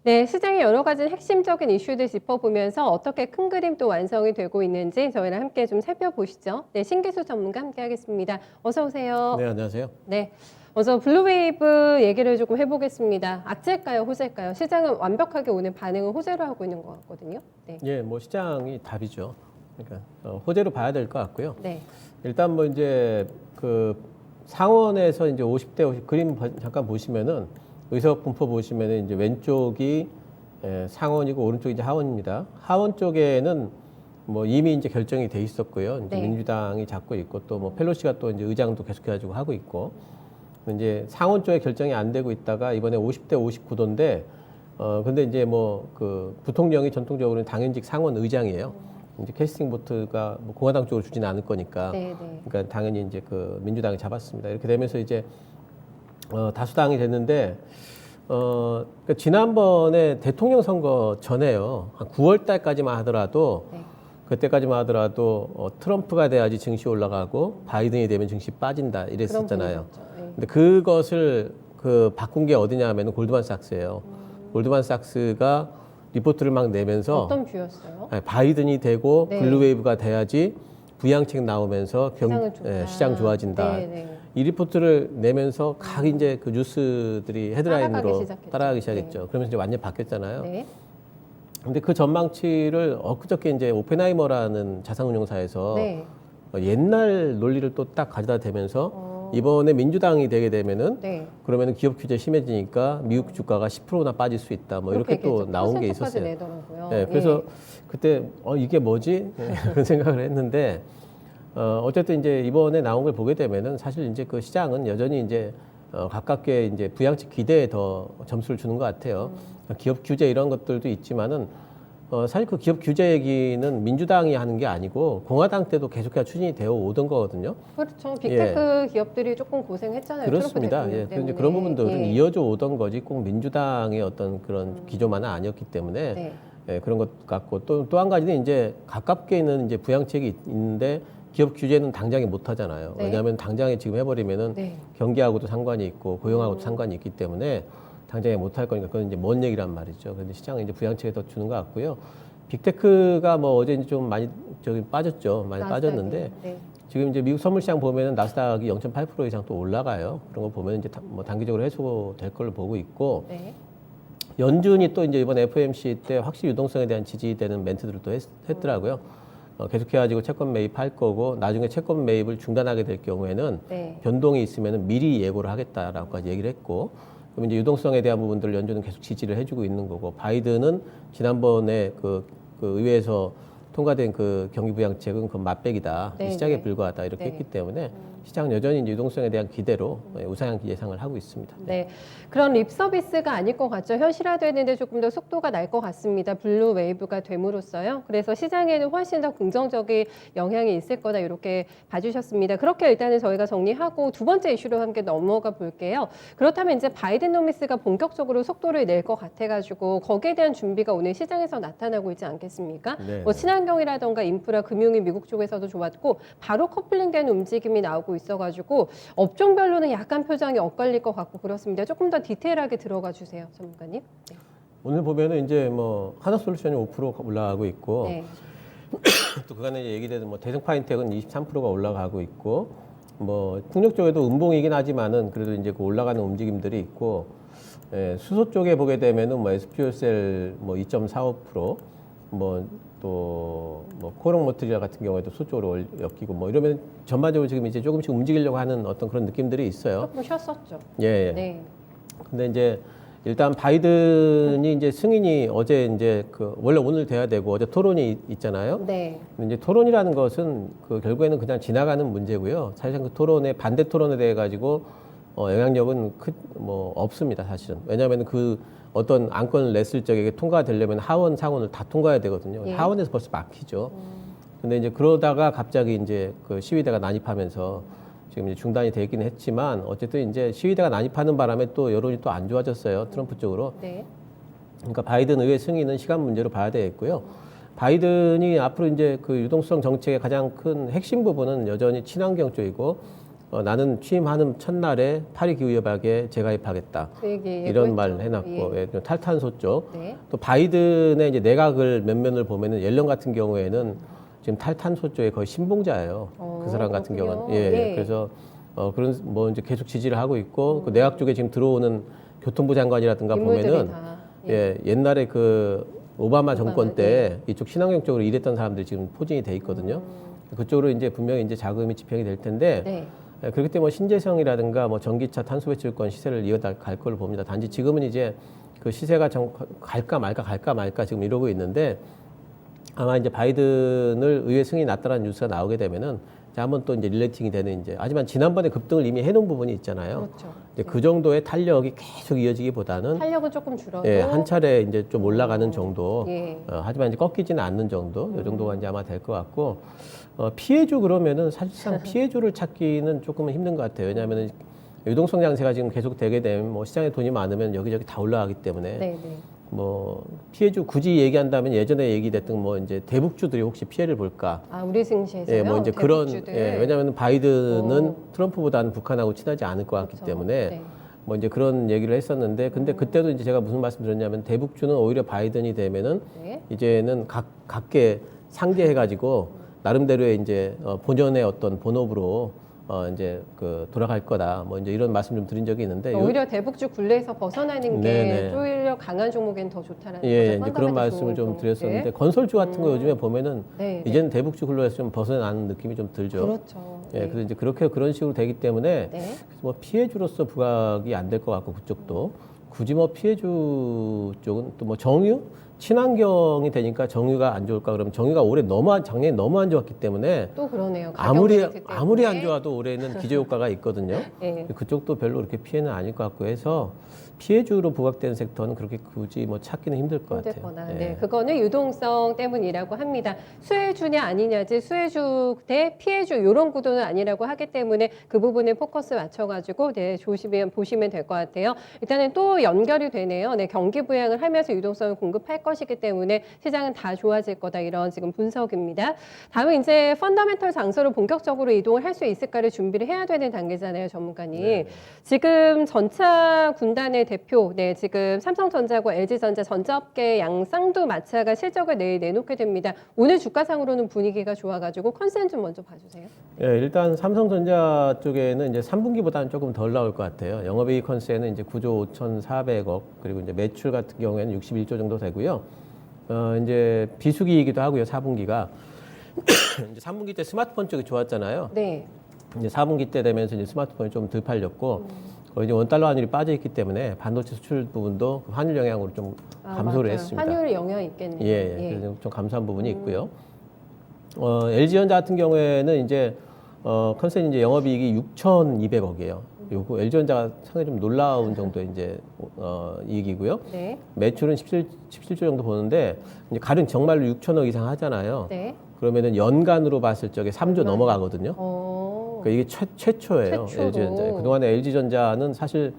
네, 시장의 여러 가지 핵심적인 이슈들 짚어보면서 어떻게 큰 그림 또 완성이 되고 있는지 저희랑 함께 좀 살펴보시죠. 네, 신기수 전문가 함께 하겠습니다. 어서 오세요. 네, 안녕하세요. 네, 먼저 블루웨이브 얘기를 조금 해보겠습니다. 악재일까요, 호재일까요? 시장은 완벽하게 오늘 반응을 호재로 하고 있는 것 같거든요. 네. 예, 뭐 시장이 답이죠. 그러니까 호재로 봐야 될 것 같고요. 네. 일단 뭐 이제 그 상원에서 이제 50대 50 그림 잠깐 보시면은 의석 분포 보시면은 이제 왼쪽이 상원이고 오른쪽이 이제 하원입니다. 하원 쪽에는 뭐 이미 이제 결정이 돼 있었고요. 이제 네. 민주당이 잡고 있고 또 뭐 펠로시가 또 이제 의장도 계속해가지고 하고 있고 이제 상원 쪽에 결정이 안 되고 있다가 이번에 50대 59도인데 근데 이제 뭐 그 부통령이 전통적으로는 당연직 상원 의장이에요. 이제 캐스팅 보트가 뭐 공화당 쪽으로 주지는 않을 거니까. 네, 네. 그러니까 당연히 이제 그 민주당이 잡았습니다. 이렇게 되면서 이제 다수당이 됐는데 그러니까 지난번에 대통령 선거 전에요. 한 9월 달까지만 하더라도 네. 그때까지만 하더라도 트럼프가 돼야지 증시 올라가고 바이든이 되면 증시 빠진다 이랬었잖아요. 네. 근데 그것을 그 바꾼 게 어디냐면은 골드만삭스예요. 골드만삭스가 리포트를 막 내면서 어떤 뷰였어요? 바이든이 되고 네. 블루웨이브가 돼야지 부양책 나오면서 시장 좋아진다. 네, 네. 이 리포트를 내면서 각 이제 그 뉴스들이 헤드라인으로 따라가기 시작했죠. 네. 그러면서 이제 완전 바뀌었잖아요. 네. 근데 그 전망치를 엊그저께 이제 오펜하이머라는 자산운용사에서 네. 옛날 논리를 또 딱 가져다 대면서 이번에 민주당이 되게 되면은 네. 그러면은 기업 규제 심해지니까 미국 주가가 10%나 빠질 수 있다. 뭐 이렇게 또 나온 게 있었어요. 내더라고요. 네, 그래서 그때 이게 뭐지? 그런 생각을 했는데 어쨌든 이제 이번에 나온 걸 보게 되면은 사실 이제 그 시장은 여전히 이제 가깝게 이제 부양책 기대에 더 점수를 주는 것 같아요. 기업 규제 이런 것들도 있지만은 사실 그 기업 규제 얘기는 민주당이 하는 게 아니고 공화당 때도 계속해서 추진이 되어 오던 거거든요. 그렇죠. 빅테크 기업들이 조금 고생했잖아요. 그렇습니다. 예. 그런데 그런 부분들은 이어져 오던 거지 꼭 민주당의 어떤 그런 기조만은 아니었기 때문에 네. 예, 그런 것 같고 또 한 가지는 이제 가깝게 있는 이제 부양책이 있는데 기업 규제는 당장에 못 하잖아요. 네. 왜냐하면 당장에 지금 해버리면은 네. 경기하고도 상관이 있고 고용하고도 상관이 있기 때문에 당장에 못 할 거니까 그건 이제 먼 얘기란 말이죠. 그런데 시장은 이제 부양책에 더 주는 것 같고요. 빅테크가 뭐 어제 이제 좀 많이 저기 빠졌죠. 많이 빠졌는데 네. 지금 이제 미국 선물시장 보면은 나스닥이 0.8% 이상 또 올라가요. 그런 거 보면 이제 뭐 단기적으로 해소될 걸로 보고 있고 네. 연준이 또 이제 이번 FOMC 때 확실히 유동성에 대한 지지되는 멘트들을 또 했더라고요. 계속해가지고 채권 매입할 거고 나중에 채권 매입을 중단하게 될 경우에는 네. 변동이 있으면 미리 예고를 하겠다라고까지 얘기를 했고 그럼 이제 유동성에 대한 부분들을 연준은 계속 지지를 해주고 있는 거고 바이든은 지난번에 그 의회에서 통과된 그 경기부양책은 그 맛배기다 네, 시장에 네. 불과하다 이렇게 네. 했기 때문에 시장은 여전히 이제 유동성에 대한 기대로 우상향 예상을 하고 있습니다. 네, 그런 립 서비스가 아닐 것 같죠. 현실화되는데 조금 더 속도가 날 것 같습니다. 블루 웨이브가 됨으로써요. 그래서 시장에는 훨씬 더 긍정적인 영향이 있을 거다 이렇게 봐주셨습니다. 그렇게 일단은 저희가 정리하고 두 번째 이슈로 함께 넘어가 볼게요. 그렇다면 이제 바이든노미스가 본격적으로 속도를 낼 것 같아가지고 거기에 대한 준비가 오늘 시장에서 나타나고 있지 않겠습니까? 네. 뭐 친환경이라던가 인프라, 금융이 미국 쪽에서도 좋았고 바로 커플링된 움직임이 나오고 있어가지고 업종별로는 약간 표정이 엇갈릴 것 같고 그렇습니다. 조금 더 디테일하게 들어가 주세요, 전문가님. 네. 오늘 보면은 이제 뭐 하나솔루션이 5% 올라가고 있고 네. 또 그간에 얘기되던 뭐 대승파인텍은 23%가 올라가고 있고 뭐 풍력 쪽에도 음봉이긴 하지만은 그래도 이제 그 올라가는 움직임들이 있고 수소 쪽에 보게 되면은 뭐 SPO셀 뭐 2.45% 뭐 또 뭐 코롱 모트리아 같은 경우에도 수 쪽으로 엮이고 뭐 이러면 전반적으로 지금 이제 조금씩 움직이려고 하는 어떤 그런 느낌들이 있어요. 조금 쉬었었죠. 예. 네. 근데 이제 일단 바이든이 이제 승인이 어제 이제 그 원래 오늘 돼야 되고 어제 토론이 있잖아요. 네. 근데 이제 토론이라는 것은 그 결국에는 그냥 지나가는 문제고요. 사실상 그 토론에 반대 토론에 대해 가지고 영향력은 뭐 없습니다. 사실은. 왜냐하면 그 어떤 안건을 냈을 적에 통과되려면 하원 상원을 다 통과해야 되거든요. 예. 하원에서 벌써 막히죠. 근데 이제 그러다가 갑자기 이제 그 시위대가 난입하면서 지금 이제 중단이 되긴 했지만 어쨌든 이제 시위대가 난입하는 바람에 또 여론이 또 안 좋아졌어요. 트럼프 쪽으로. 네. 그러니까 바이든 의회 승인은 시간 문제로 봐야 되겠고요. 바이든이 앞으로 이제 그 유동성 정책의 가장 큰 핵심 부분은 여전히 친환경 쪽이고 나는 취임하는 첫날에 파리 기후협약에 재가입하겠다. 그 얘기 이런 말 예고했죠. 해놨고 예. 좀 탈탄소 쪽. 네. 또 바이든의 이제 내각을 면면을 보면은 옐런 같은 경우에는 지금 탈탄소 쪽에 거의 신봉자예요. 그 사람 같은 그렇군요. 경우는. 예. 예. 그래서 그런 뭐 이제 계속 지지를 하고 있고 그 내각 쪽에 지금 들어오는 교통부 장관이라든가 인물들이 보면은 다, 예. 옛날에 그 오바마 정권 때 예. 이쪽 친환경 쪽으로 일했던 사람들이 지금 포진이 돼 있거든요. 그쪽으로 이제 분명히 이제 자금이 집행이 될 텐데 네. 예, 그렇기 때문에 신재생이라든가 뭐 전기차 탄소 배출권 시세를 이어갈 걸로 봅니다. 단지 지금은 이제 그 시세가 갈까 말까 지금 이러고 있는데 아마 이제 바이든을 의회 승인이 났다라는 뉴스가 나오게 되면은 이제 한번 또 이제 릴레이팅이 되는 이제 하지만 지난번에 급등을 이미 해놓은 부분이 있잖아요. 그렇죠. 이제 그 정도의 탄력이 계속 이어지기보다는 탄력은 조금 줄어도 예, 한 차례 이제 좀 올라가는 정도. 예. 하지만 이제 꺾이지는 않는 정도. 이 정도가 이제 아마 될 것 같고 피해주 그러면은 사실상 피해주를 찾기는 조금은 힘든 것 같아요. 왜냐하면은 유동성 장세가 지금 계속 되게 되면 뭐 시장에 돈이 많으면 여기저기 다 올라가기 때문에 네, 네. 뭐 피해주 굳이 얘기한다면 예전에 얘기됐던 뭐 이제 대북주들이 혹시 피해를 볼까? 아, 우리 증시에서요. 예, 뭐 이제 그런 대북주들. 예, 왜냐하면 바이든은 오. 트럼프보다는 북한하고 친하지 않을 것 같기 그렇죠. 때문에 네. 뭐 이제 그런 얘기를 했었는데 근데 그때도 이제 제가 무슨 말씀드렸냐면 대북주는 오히려 바이든이 되면은 네. 이제는 각계 상대해가지고 나름대로의 이제 본연의 어떤 본업으로 이제 그 돌아갈 거다. 뭐 이제 이런 말씀 좀 드린 적이 있는데 오히려 대북주 굴레에서 벗어나는 게 네네. 오히려 강한 종목엔 더 좋다라는 예, 거죠. 이제 그런 펀더멘털 말씀을 좋은 좀 종목들. 드렸었는데 건설주 같은 거 요즘에 보면은 네, 네. 이제는 대북주 굴러에서 좀 벗어나는 느낌이 좀 들죠. 그렇죠. 예, 네. 그래서 이제 그런 식으로 되기 때문에 네. 그래서 뭐 피해주로서 부각이 안 될 것 같고 그쪽도 굳이 뭐 피해주 쪽은 또 뭐 정유 친환경이 되니까 정유가 안 좋을까 그러면 정유가 작년에 너무 안 좋았기 때문에 또 그러네요. 아무리 가격 메리트 아무리 안 때문에. 좋아도 올해는 기저 효과가 있거든요. 예. 그쪽도 별로 그렇게 피해는 아닐 것 같고 해서 피해주로 부각되는 섹터는 그렇게 굳이 뭐 찾기는 힘들 것 같아요. 힘들거나. 예. 네, 그거는 유동성 때문이라고 합니다. 수혜주냐 아니냐지 수혜주 대 피해주 이런 구도는 아니라고 하기 때문에 그 부분에 포커스 맞춰가지고 네, 보시면 될 것 같아요. 일단은 또 연결이 되네요. 네, 경기 부양을 하면서 유동성을 공급할 것이기 때문에 시장은 다 좋아질 거다 이런 지금 분석입니다. 다음은 이제 펀더멘털 장소로 본격적으로 이동을 할 수 있을까를 준비를 해야 되는 단계잖아요, 전문가님. 네. 지금 전차 군단의 대표, 네, 지금 삼성전자고 LG전자 전자업계 양 쌍두마차가 실적을 내일 내놓게 됩니다. 오늘 주가상으로는 분위기가 좋아가지고 컨센 좀 먼저 봐주세요. 예, 일단 삼성전자 쪽에는 이제 3분기보다는 조금 덜 나올 것 같아요. 영업이익 컨센은 이제 9조 5,400억 그리고 이제 매출 같은 경우에는 61조 정도 되고요. 이제 비수기이기도 하고요. 4분기가 이제 3분기 때 스마트폰 쪽이 좋았잖아요. 네. 이제 4분기 때 되면서 이제 스마트폰이 좀 덜 팔렸고 거의 이제 원달러 환율이 빠져 있기 때문에 반도체 수출 부분도 그 환율 영향으로 좀 감소를 맞아요. 했습니다. 환율 영향이 있겠네요. 예, 그래서 좀 감소한 부분이 있고요. LG전자 같은 경우에는 이제 컨센 이제 영업이익이 6,200억이에요. 요거 LG전자가 상당히 좀 놀라운 정도의 이제 이익이고요. 네. 매출은 17조 정도 보는데 이제 가령 정말로 6천억 이상 하잖아요. 네. 그러면은 연간으로 봤을 적에 3조 넘어가거든요. 어. 그러니까 이게 최초예요. 최초로. LG전자. 그동안에 LG전자는 사실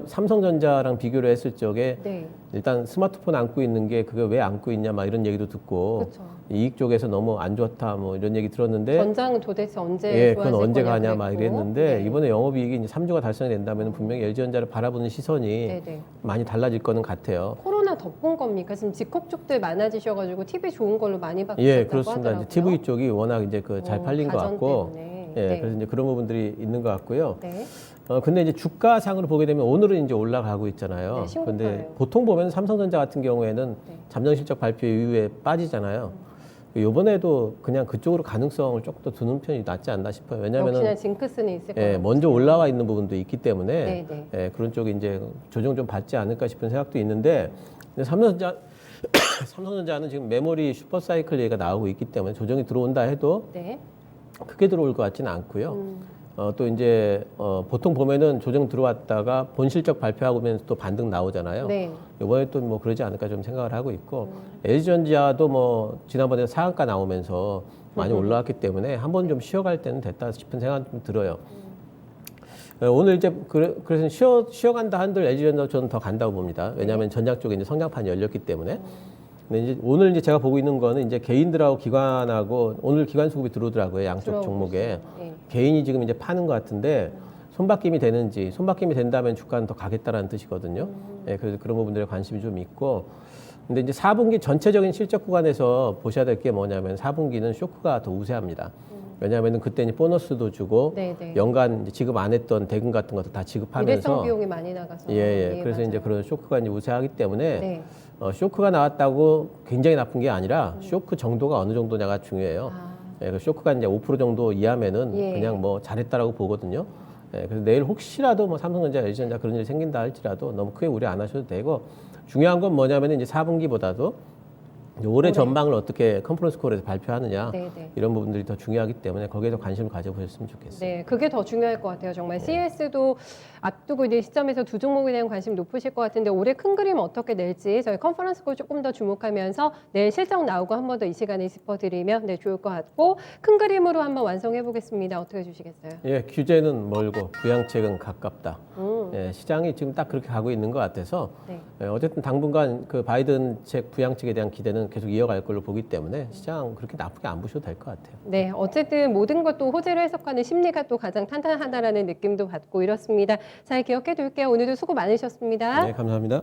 삼성전자랑 비교를 했을 적에 네. 일단 스마트폰 안고 있는 게 그게 왜 안고 있냐 막 이런 얘기도 듣고 그렇죠. 이익 쪽에서 너무 안 좋다 뭐 이런 얘기 들었는데 전장은 도대체 언제 예, 그건 좋아질 언제 거냐 가냐 막 그랬고. 이랬는데 네. 이번에 영업이익이 이제 3조가 달성이 된다면 분명히 LG전자를 바라보는 시선이 네네. 많이 달라질 거는 같아요. 코로나 덮은 겁니까? 지금 직콕 쪽들 많아지셔가지고 TV 좋은 걸로 많이 바꾸셨다고 예, 그렇습니다. 하더라고요. 이제 TV 쪽이 워낙 이제 그 잘 팔린 것 가전 같고 때문에. 예, 네. 그래서 이제 그런 부분들이 있는 것 같고요. 네. 근데 이제 주가상으로 보게 되면 오늘은 이제 올라가고 있잖아요. 네, 신고가예요. 근데 보통 보면 삼성전자 같은 경우에는 네. 잠정 실적 발표 이후에 빠지잖아요. 이번에도 그냥 그쪽으로 가능성을 조금 더 두는 편이 낫지 않나 싶어요. 역시나 왜냐하면 징크스는 있을 것 예, 같아요. 먼저 올라와 있는 부분도 있기 때문에 네, 네. 예, 그런 쪽이 이제 조정 좀 받지 않을까 싶은 생각도 있는데 근데 삼성전자는 지금 메모리 슈퍼사이클 얘기가 나오고 있기 때문에 조정이 들어온다 해도 네. 크게 들어올 것 같지는 않고요. 또 이제 보통 보면은 조정 들어왔다가 본 실적 발표하고 또 반등 나오잖아요. 네. 이번에 또 뭐 그러지 않을까 좀 생각을 하고 있고 LG전자도 뭐 지난번에 상한가 나오면서 많이 올라왔기 때문에 한번 좀 쉬어갈 때는 됐다 싶은 생각이 좀 들어요. 오늘 이제 그래서 쉬어간다 한들 LG전자 저는 더 간다고 봅니다. 왜냐하면 전장 쪽에 이제 성장판이 열렸기 때문에. 근데 이제 오늘 이제 제가 보고 있는 거는 이제 개인들하고 기관하고 오늘 기관 수급이 들어오더라고요. 양쪽 들어오고 종목에. 있어요. 예. 개인이 지금 이제 파는 것 같은데 손바뀜이 되는지 손바뀜이 된다면 주가는 더 가겠다라는 뜻이거든요. 예, 그래서 그런 부분들에 관심이 좀 있고. 근데 이제 4분기 전체적인 실적 구간에서 보셔야 될 게 뭐냐면 4분기는 쇼크가 더 우세합니다. 왜냐하면 그때 이제 보너스도 주고 네네. 연간 이제 지급 안 했던 대금 같은 것도 다 일회성 지급하면서 비용이 많이 나가서. 예, 예. 그래서 맞아요. 이제 그런 쇼크가 이제 우세하기 때문에 네. 쇼크가 나왔다고 굉장히 나쁜 게 아니라 쇼크 정도가 어느 정도냐가 중요해요. 아, 예, 그 쇼크가 이제 5% 정도 이하면은 예. 그냥 뭐 잘했다라고 보거든요. 예, 그래서 내일 혹시라도 뭐 삼성전자, LG전자 그런 일이 생긴다 할지라도 너무 크게 우려 안 하셔도 되고 중요한 건 뭐냐면 이제 4분기보다도 올해 전망을 어떻게 컨퍼런스 콜에서 발표하느냐 네네. 이런 부분들이 더 중요하기 때문에 거기에 더 관심을 가져보셨으면 좋겠어요. 네, 그게 더 중요할 것 같아요. 정말 CS도 앞두고 있는 시점에서 두 종목에 대한 관심 높으실 것 같은데 올해 큰 그림 어떻게 낼지 저희 컨퍼런스 콜 조금 더 주목하면서 내일 실적 나오고 한 번 더 이 시간에 짚어드리면 네, 좋을 것 같고 큰 그림으로 한번 완성해 보겠습니다. 어떻게 해주시겠어요? 예, 규제는 멀고 부양책은 가깝다. 음, 예, 시장이 지금 딱 그렇게 가고 있는 것 같아서 네. 예, 어쨌든 당분간 그 바이든 책 부양책에 대한 기대는 계속 이어갈 걸로 보기 때문에 시장 그렇게 나쁘게 안 보셔도 될 것 같아요. 네, 어쨌든 모든 것도 호재를 해석하는 심리가 또 가장 탄탄하다라는 느낌도 받고 이렇습니다. 잘 기억해 둘게요. 오늘도 수고 많으셨습니다. 네, 감사합니다.